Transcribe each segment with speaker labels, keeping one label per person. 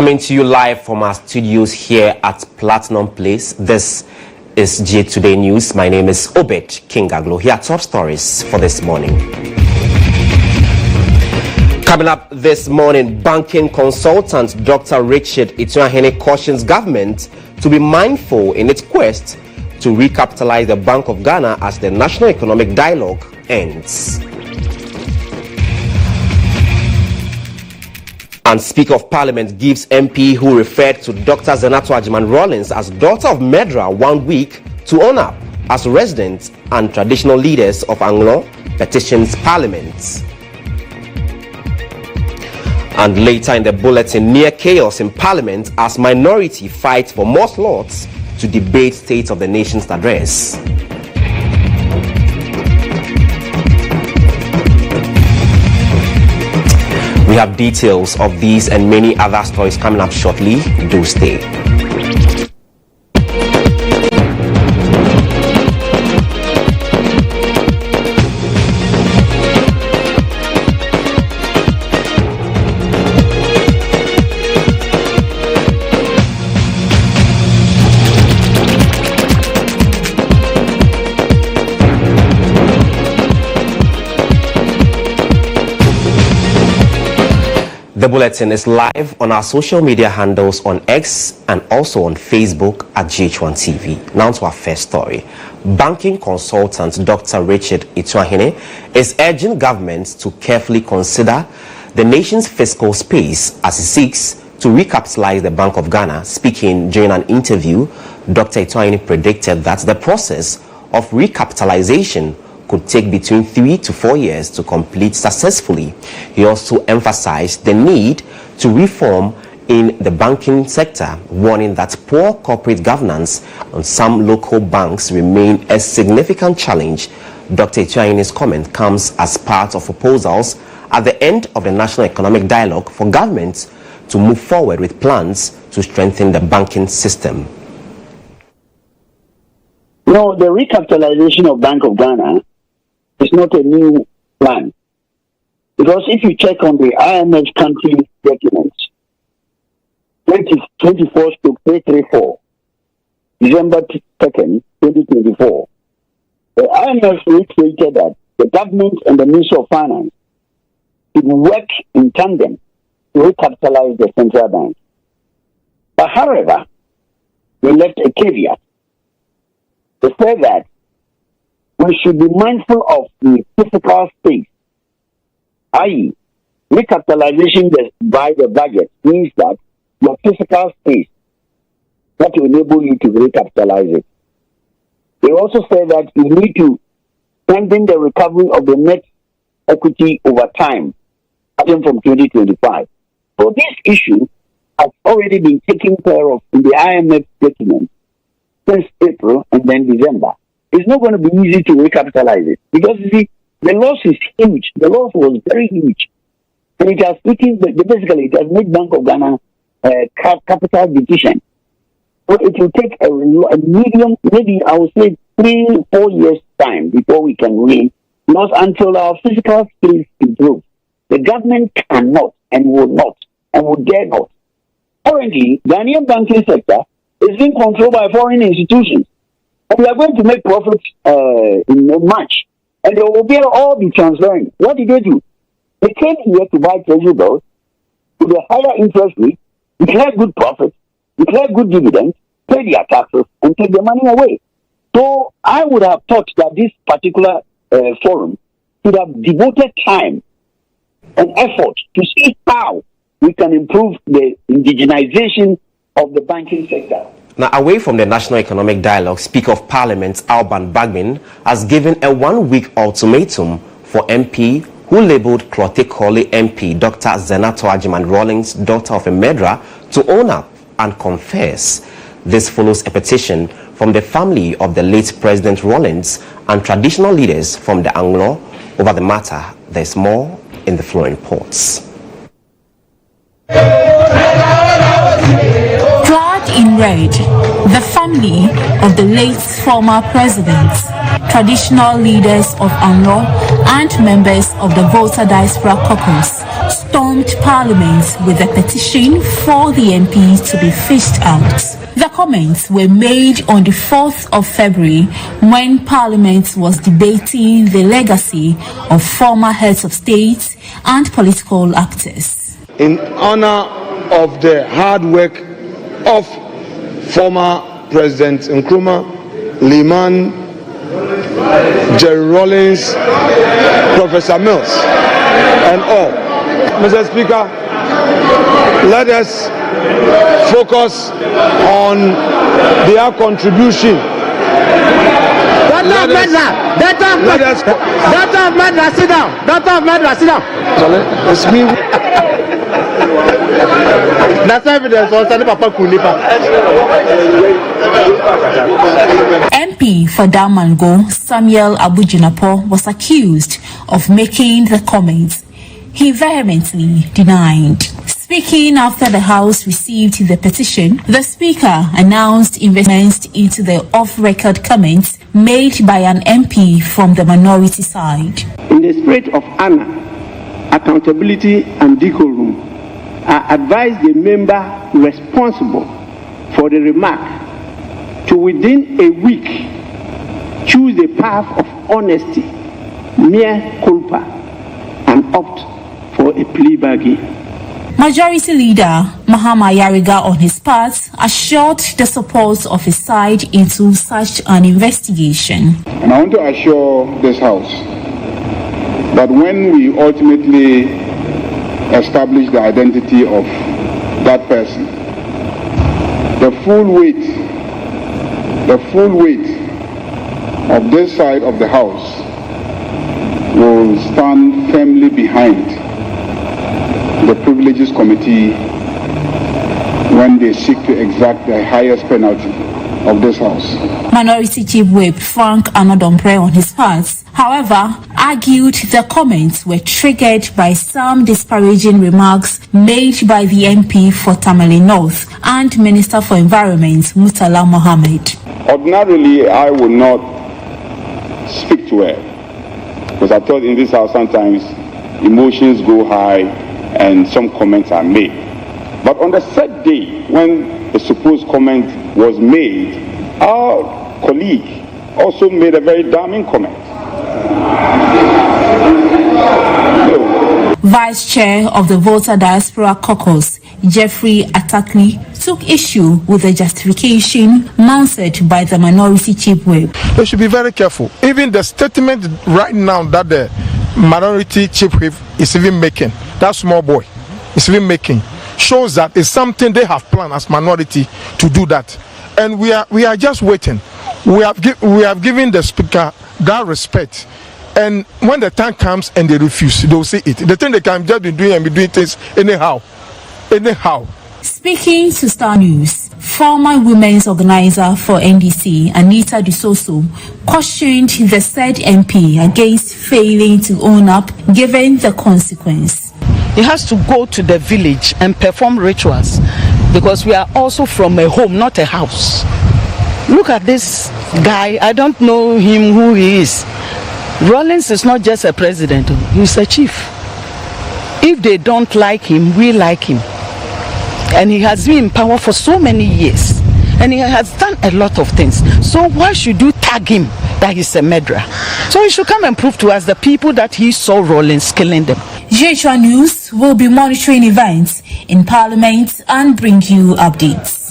Speaker 1: Coming to you live from our studios here at Platinum Place, this is GHOne Today News. My name is Obed Gaglo. Here are top stories for this morning. Coming up this morning, banking consultant Dr. Richard Ituahene cautions government to be mindful in its quest to recapitalize the Bank of Ghana as the national economic dialogue ends. And Speaker of Parliament gives MP who referred to Dr. Zenato Agyeman-Rawlings as daughter of Medra 1 week to own up as residents and traditional leaders of Anglo petitions Parliament. And later in the bulletin, near chaos in Parliament as minority fight for more slots to debate State of the Nation's address. We have details of these and many other stories coming up shortly. Do stay. The bulletin is live on our social media handles on X and also on Facebook at GHOne TV. Now to our first story. Banking consultant Dr. Richard Ituahene is urging governments to carefully consider the nation's fiscal space as it seeks to recapitalize the Bank of Ghana. Speaking during an interview, Dr. Ituahene predicted that the process of recapitalization could take between 3 to 4 years to complete successfully. He also emphasized the need to reform in the banking sector, warning that poor corporate governance on some local banks remain a significant challenge. Dr. Ituahene's comment comes as part of proposals at the end of the National Economic Dialogue for governments to move forward with plans to strengthen the banking system.
Speaker 2: No, the recapitalization of Bank of Ghana is not a new plan. Because if you check on the IMF country documents, 24/334, December 2nd, 2024, the IMF reiterated that the government and the Ministry of Finance should work in tandem to recapitalize the central bank. But however, they left a caveat. They said that we should be mindful of the physical space, i.e., recapitalization by the budget means that your physical space that will enable you to recapitalize it. They also say that you need to strengthen the recovery of the net equity over time, starting from 2025. So this issue has already been taken care of in the IMF document since April and then December. It's not going to be easy to recapitalize it because you see, the loss is huge. The loss was very huge. And it has basically it has made Bank of Ghana capital deficient. So it will take a medium, maybe I would say 3-4 years time before we can win. Not until our physical space improves. The government cannot and will not and will dare not. Currently, Ghanaian banking sector is being controlled by foreign institutions. We are going to make profits in March, and they will all be transferring. What did they do? They came here to buy treasury bills with a higher interest rate, declare good profits, declare good dividends, pay their taxes, and take the money away. So I would have thought that this particular forum should have devoted time and effort to see how we can improve the indigenization of the banking sector.
Speaker 1: Now, away from the National Economic Dialogue, Speaker of Parliament Alban Bagbin has given a 1-week ultimatum for MP who labelled Clotte Colley MP Dr. Zenato Agyeman-Rawlings, daughter of a Medra, to own up and confess. This follows a petition from the family of the late President Rawlings and traditional leaders from the Anglo over the matter. There's more in the following reports.
Speaker 3: In red, the family of the late former president, traditional leaders of Anglo, and members of the Voter Diaspora Caucus stormed Parliament with a petition for the MPs to be fished out. The comments were made on the 4th of February when Parliament was debating the legacy of former heads of state and political actors.
Speaker 4: In honor of the hard work of former President Nkrumah, Liman, Jerry Rawlings, Professor Mills, and all. Mr. Speaker, let us focus on their contribution.
Speaker 5: Sit down.
Speaker 4: It's me.
Speaker 5: That's evidence.
Speaker 3: MP for Damango, Samuel Abujinapo, was accused of making the comments. He vehemently denied. Speaking after the House received the petition, the Speaker announced investments into the off-record comments made by an MP from the minority side.
Speaker 6: In the spirit of honor, accountability and decorum, I advise the member responsible for the remark to within a week choose the path of honesty, mere culpa, and opt for a plea bargain.
Speaker 3: Majority Leader Mahama Yariga, on his part, assured the support of his side into such an investigation.
Speaker 7: And I want to assure this House that when we ultimately establish the identity of that person, the full weight of this side of the House will stand firmly behind the Privileges Committee when they seek to exact the highest penalty of this House.
Speaker 3: Minority Chief Whip Frank Anodompre, on his part, however, argued the comments were triggered by some disparaging remarks made by the MP for Tamale North and Minister for Environment Murtala Mohammed.
Speaker 7: Ordinarily, I would not speak to her because I thought in this House sometimes emotions go high and some comments are made. But on the third day, when the supposed comment was made, our colleague also made a very damning comment.
Speaker 3: Vice Chair of the Voter Diaspora Caucus, Jeffrey Atakli, took issue with the justification mounted by the Minority Chief Whip.
Speaker 8: They should be very careful. Even the statement right now that the Minority Chief Whip is even making, that small boy is even making, shows that it's something they have planned as minority to do that. And we are just waiting. We have given the Speaker that respect. And when the time comes and they refuse, they will say it. The thing they can just be doing things anyhow.
Speaker 3: Speaking to Star News, former women's organizer for NDC, Anita Dusoso, cautioned the said MP against failing to own up given the consequence.
Speaker 9: He has to go to the village and perform rituals because we are also from a home, not a house. Look at this guy. I don't know him, who he is. Rawlings is not just a president, he's a chief. If they don't like him, we like him. And he has been in power for so many years. And he has done a lot of things. So why should you tag him that he's a murderer? So he should come and prove to us the people that he saw Rawlings killing them.
Speaker 3: GHOne News will be monitoring events in Parliament and bring you updates.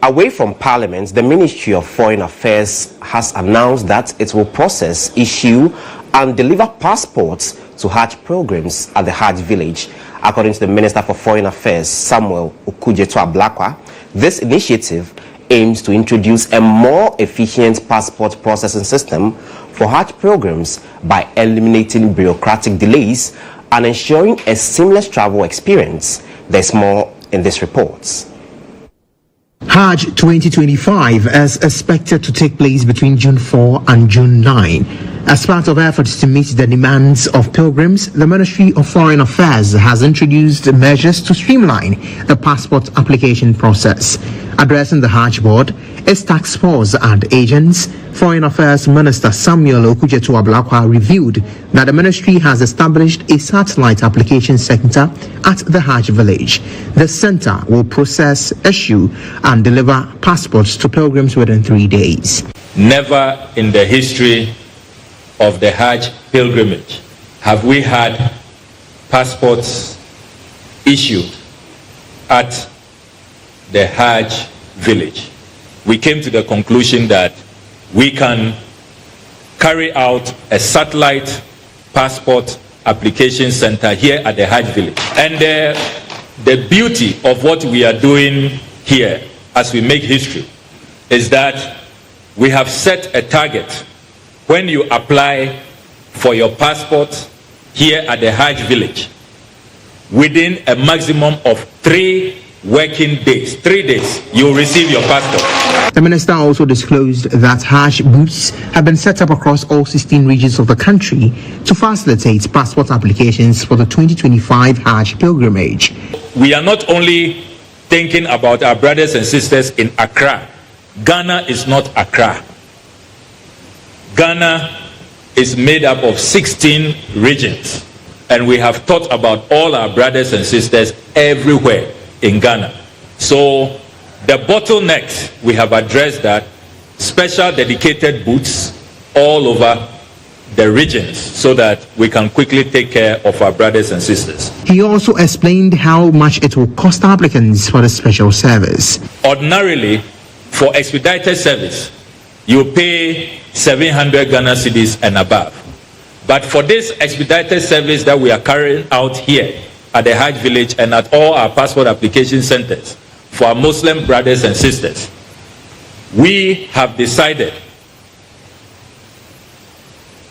Speaker 1: Away from Parliament, the Ministry of Foreign Affairs has announced that it will process, issue and deliver passports to Hajj programs at the Hajj village. According to the Minister for Foreign Affairs, Samuel Okujeto-Ablakwa, this initiative aims to introduce a more efficient passport processing system for Hajj programs by eliminating bureaucratic delays and ensuring a seamless travel experience. There's more in this report.
Speaker 10: Hajj 2025 is expected to take place between June 4 and June 9. As part of efforts to meet the demands of pilgrims, the Ministry of Foreign Affairs has introduced measures to streamline the passport application process. Addressing the Hajj Board, its task force and agents, Foreign Affairs Minister Samuel Okudzeto-Ablakwa revealed that the ministry has established a satellite application center at the Hajj village. The center will process, issue, and deliver passports to pilgrims within 3 days.
Speaker 11: Never in the history of the Hajj pilgrimage have we had passports issued at the Hajj village. We came to the conclusion that we can carry out a satellite passport application center here at the Hajj village. And the beauty of what we are doing here as we make history is that we have set a target. When you apply for your passport here at the Hajj village, within a maximum of 3 working days, 3 days, you'll receive your passport.
Speaker 10: The minister also disclosed that Hajj booths have been set up across all 16 regions of the country to facilitate passport applications for the 2025 Hajj pilgrimage.
Speaker 11: We are not only thinking about our brothers and sisters in Accra. Ghana is not Accra. Ghana is made up of 16 regions, and we have thought about all our brothers and sisters everywhere in Ghana. So the bottlenecks, we have addressed that. Special dedicated booths all over the regions so that we can quickly take care of our brothers and sisters.
Speaker 10: He also explained how much it will cost applicants for the special service.
Speaker 11: Ordinarily, for expedited service, you pay 700 Ghana cedis and above. But for this expedited service that we are carrying out here at the Hajj village and at all our passport application centers for our Muslim brothers and sisters, we have decided,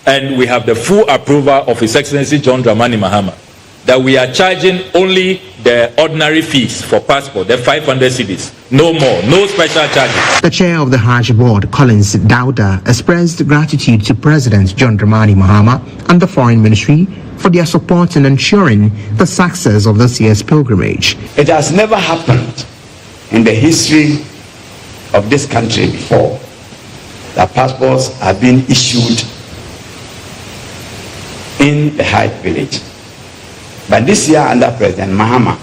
Speaker 11: and we have the full approval of His Excellency John Dramani Mahama, that we are charging only the ordinary fees for passport, the 500 cedis, no more, no special charges.
Speaker 10: The chair of the Hajj board, Collins Dauda, expressed gratitude to President John Dramani Mahama and the Foreign Ministry for their support in ensuring the success of this year's pilgrimage.
Speaker 12: It has never happened in the history of this country before that passports have been issued in the Hajj village. But this year, under President Mahama,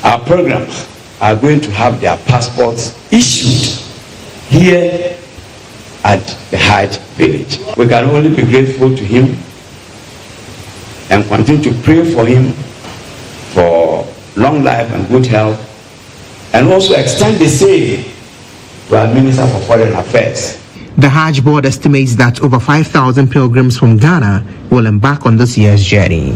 Speaker 12: our programs are going to have their passports issued here at the Hajj village. We can only be grateful to him and continue to pray for him for long life and good health, and also extend the same to our Minister for Foreign Affairs.
Speaker 10: The Hajj board estimates that over 5,000 pilgrims from Ghana will embark on this year's journey.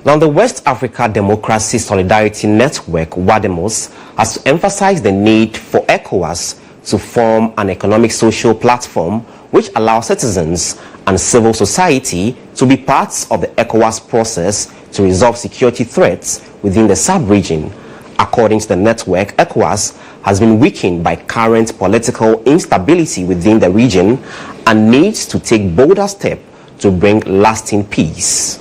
Speaker 1: Now, the West Africa Democracy Solidarity Network, WADEMOS, has emphasized the need for ECOWAS to form an economic social platform which allows citizens and civil society to be parts of the ECOWAS process to resolve security threats within the sub-region. According to the network, ECOWAS has been weakened by current political instability within the region and needs to take bolder steps to bring lasting peace.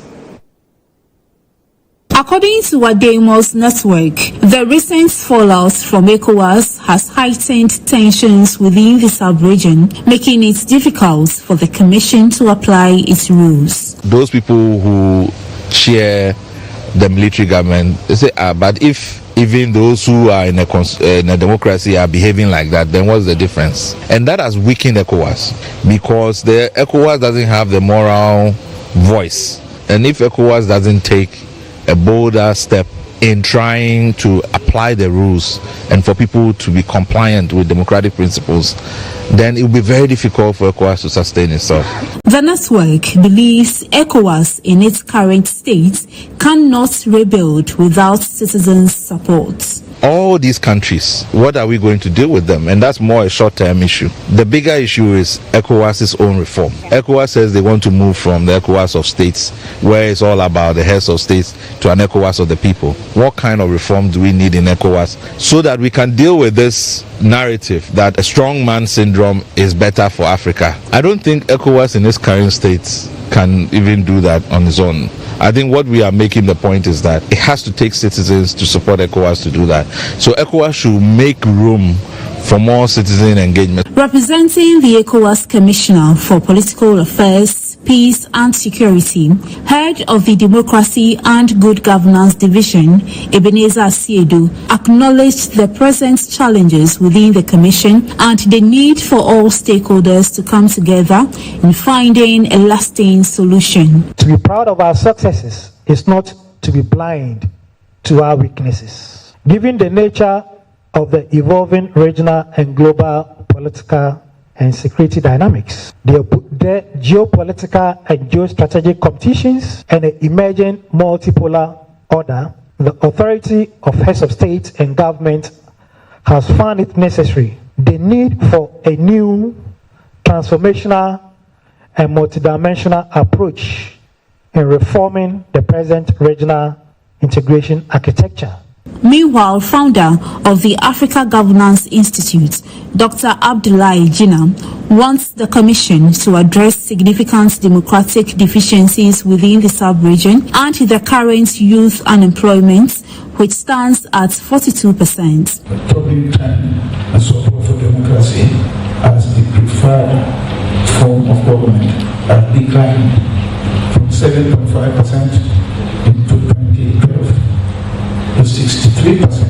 Speaker 3: According to WADEMOS network, the recent fallout from ECOWAS has heightened tensions within the sub-region, making it difficult for the Commission to apply its rules.
Speaker 13: Those people who share the military government, they say, but if even those who are in a democracy are behaving like that, then what's the difference? And that has weakened ECOWAS, because the ECOWAS doesn't have the moral voice. And if ECOWAS doesn't take a bolder step in trying to apply the rules and for people to be compliant with democratic principles, then it will be very difficult for ECOWAS to sustain itself.
Speaker 3: The network believes ECOWAS in its current state cannot rebuild without citizens' support.
Speaker 13: All these countries, what are we going to do with them? And that's more a short-term issue. The bigger issue is ECOWAS's own reform. ECOWAS says they want to move from the ECOWAS of states, where it's all about the heads of states, to an ECOWAS of the people. What kind of reform do we need in ECOWAS so that we can deal with this narrative that a strong man syndrome is better for Africa? I don't think ECOWAS in its current state can even do that on its own. I think what we are making the point is that it has to take citizens to support ECOWAS to do that. So ECOWAS should make room for more citizen engagement.
Speaker 3: Representing the ECOWAS Commissioner for Political Affairs, Peace and Security, head of the Democracy and Good Governance Division, Ebenezer Asiedu, acknowledged the present challenges within the Commission and the need for all stakeholders to come together in finding a lasting solution.
Speaker 14: To be proud of our successes is not to be blind to our weaknesses. Given the nature of the evolving regional and global political and security dynamics, the geopolitical and geostrategic competitions, and the emerging multipolar order, the authority of heads of state and government has found it necessary. The need for a new transformational and multidimensional approach in reforming the present regional integration architecture.
Speaker 3: Meanwhile, founder of the Africa Governance Institute, Dr. Abdullahi Jina, wants the Commission to address significant democratic deficiencies within the sub-region and the current youth unemployment, which stands at 42%.
Speaker 15: Public time and support for democracy as the preferred form of government has declined from 7.5% in 2012 to 63%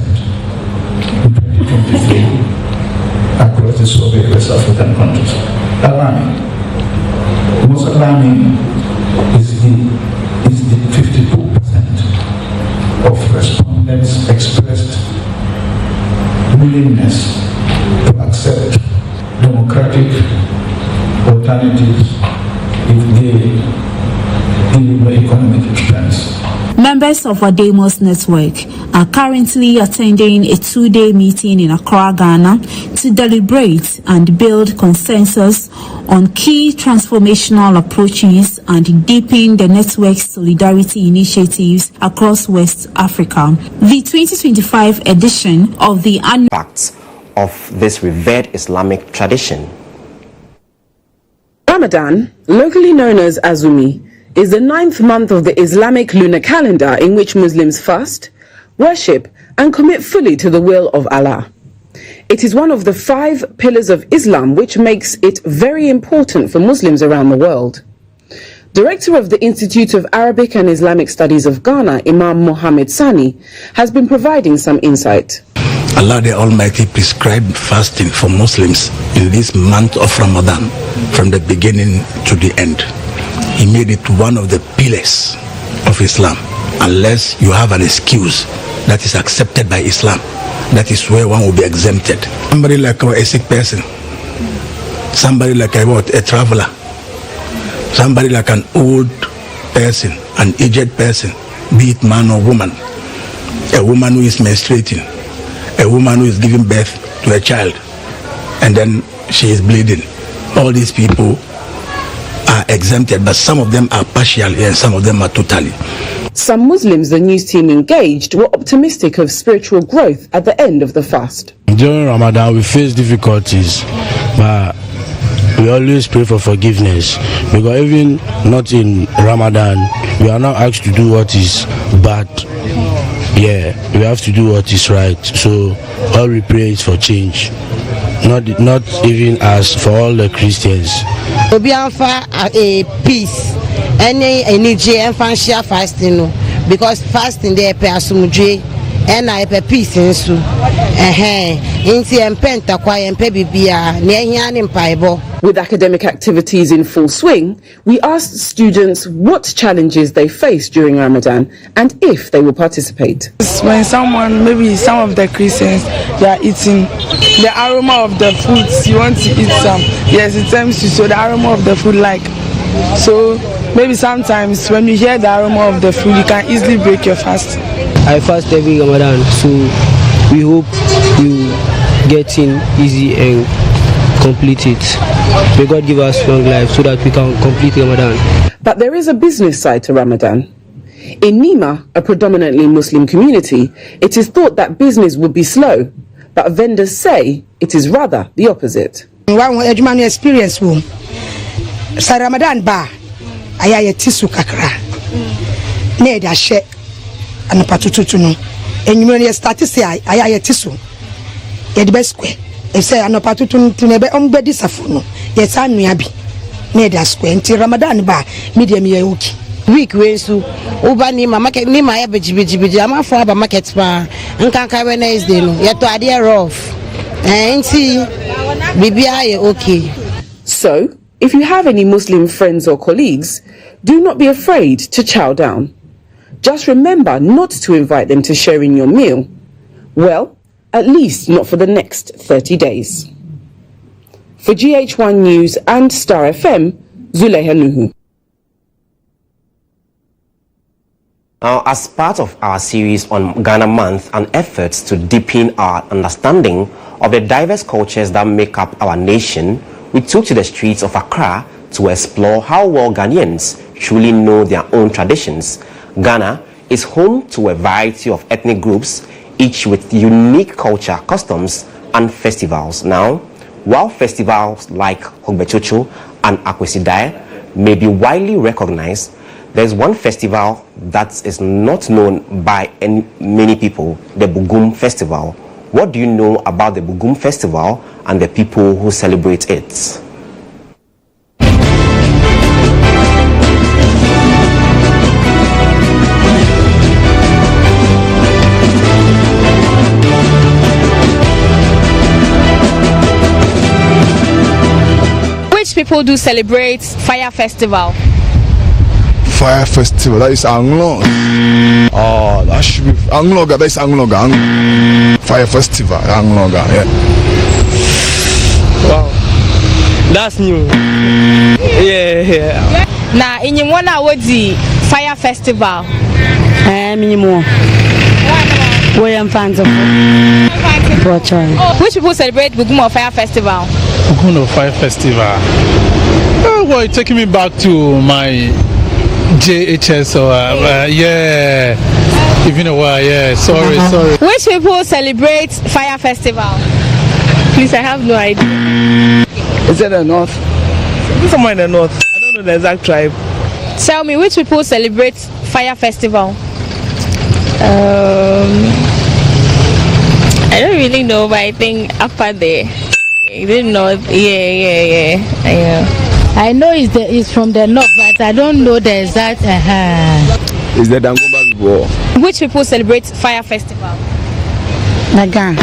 Speaker 15: in 2023 across the surveyed West African countries. Alarming. The most alarming is the 52% of respondents expressed willingness to accept democratic alternatives if they deliver economic expense.
Speaker 3: Members of Ademos Network are currently attending a 2-day meeting in Accra, Ghana, to deliberate and build consensus on key transformational approaches and deepen the network's solidarity initiatives across West Africa. The 2025 edition of the annual
Speaker 1: Impacts of this revered Islamic tradition.
Speaker 16: Ramadan, locally known as Azumi, is the 9th month of the Islamic lunar calendar in which Muslims fast, worship, and commit fully to the will of Allah. It is one of the 5 pillars of Islam, which makes it very important for Muslims around the world. Director of the Institute of Arabic and Islamic Studies of Ghana, Imam Mohammed Sani, has been providing some insight.
Speaker 17: Allah the Almighty prescribed fasting for Muslims in this month of Ramadan from the beginning to the end. He made it one of the pillars of Islam. Unless you have an excuse that is accepted by Islam, that is where one will be exempted. Somebody like a sick person, somebody like a traveler, somebody like an old person, an aged person, be it man or woman, a woman who is menstruating, a woman who is giving birth to a child, and then she is bleeding. All these people are exempted, but some of them are partially and some of them are totally.
Speaker 16: Some Muslims the news team engaged were optimistic of spiritual growth at the end of the fast.
Speaker 18: During Ramadan we face difficulties, but we always pray for forgiveness, because even not in Ramadan we are not asked to do what is bad. Yeah, we have to do what is right. So all we pray is for change. Not even as for all the Christians.
Speaker 19: Obi anfa a peace any energy and share fasting, because fasting dey pe asumdwe and I pe peace nso inti empenta kwa empe bibia na ehia ne mpaibo.
Speaker 16: With academic activities in full swing, we asked students what challenges they face during Ramadan and if they will participate.
Speaker 20: When someone, maybe some of the Christians, they are eating the aroma of the foods, you want to eat some. Yes, it tempts you, so the aroma of the food so maybe sometimes when you hear the aroma of the food, you can easily break your fast.
Speaker 21: I fast every Ramadan, so we hope you get in easy and complete it. May God give us long life so that we can complete Ramadan.
Speaker 16: But there is a business side to Ramadan. In Nima, a predominantly Muslim community, it is thought that business would be slow, but vendors say it is rather the opposite.
Speaker 22: One experience room. Ramadan ba
Speaker 2: ayaya tisu kakra na e da hye anapatututu no enyimre ne start say ayaya tisu ye de be square e say anapatutu ntine be ombedi safo no ye sa nua bi na e da square nti Ramadan ba medium ye okay
Speaker 19: week we so uba ni ma market ni ma ya beji ama for aba market pa nkanka Wednesday no ye to ade rough nti bibia ye okay.
Speaker 16: So, if you have any Muslim friends or colleagues, do not be afraid to chow down. Just remember not to invite them to share in your meal. Well, at least not for the next 30 days. For GHOne News and Star FM, Zuleyha Nuhu.
Speaker 1: Now, as part of our series on Ghana Month and efforts to deepen our understanding of the diverse cultures that make up our nation, we took to the streets of Accra to explore how well Ghanaians truly know their own traditions. Ghana is home to a variety of ethnic groups, each with unique culture, customs, and festivals. Now, while festivals like Hogbechocho and Akwesidae may be widely recognized, there's one festival that is not known by many people, the Bugum Festival. What do you know about the Bugum Festival and the people who celebrate it?
Speaker 22: Which people do celebrate Fire Festival?
Speaker 23: Fire Festival, that is Anglo. Oh, that should be Angloga, that is Angloga. Fire Festival, Angloga, yeah.
Speaker 22: Wow, that's new. Yeah. Now, in your one hour, the Fire Festival.
Speaker 19: Minimum. Where I'm fans of.
Speaker 22: Which people celebrate Bugumo Fire Festival?
Speaker 24: Bugumo Fire Festival. Oh, well, it's taking me back to my JHS or yeah, even a while, yeah. Sorry.
Speaker 22: Which people celebrate Fire Festival? Please, I have no idea.
Speaker 5: Is it the north? Somewhere in the north. I don't know the exact tribe.
Speaker 22: Tell me, which people celebrate Fire Festival?
Speaker 25: I don't really know, but I think upper there. The north. Yeah.
Speaker 26: I know it's from the north, but I don't know the exact.
Speaker 5: Is the Dangomba people?
Speaker 22: Which people celebrate Fire Festival?
Speaker 26: Naga.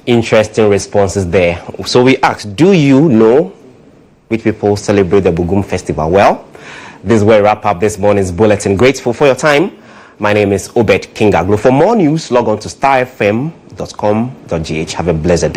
Speaker 1: Interesting responses there. So we asked, do you know which people celebrate the Bugum Festival? Well, this is where we wrap up this morning's bulletin. Grateful for your time. My name is Obed Gaglo. For more news, log on to starfm.com.gh. Have a blessed day.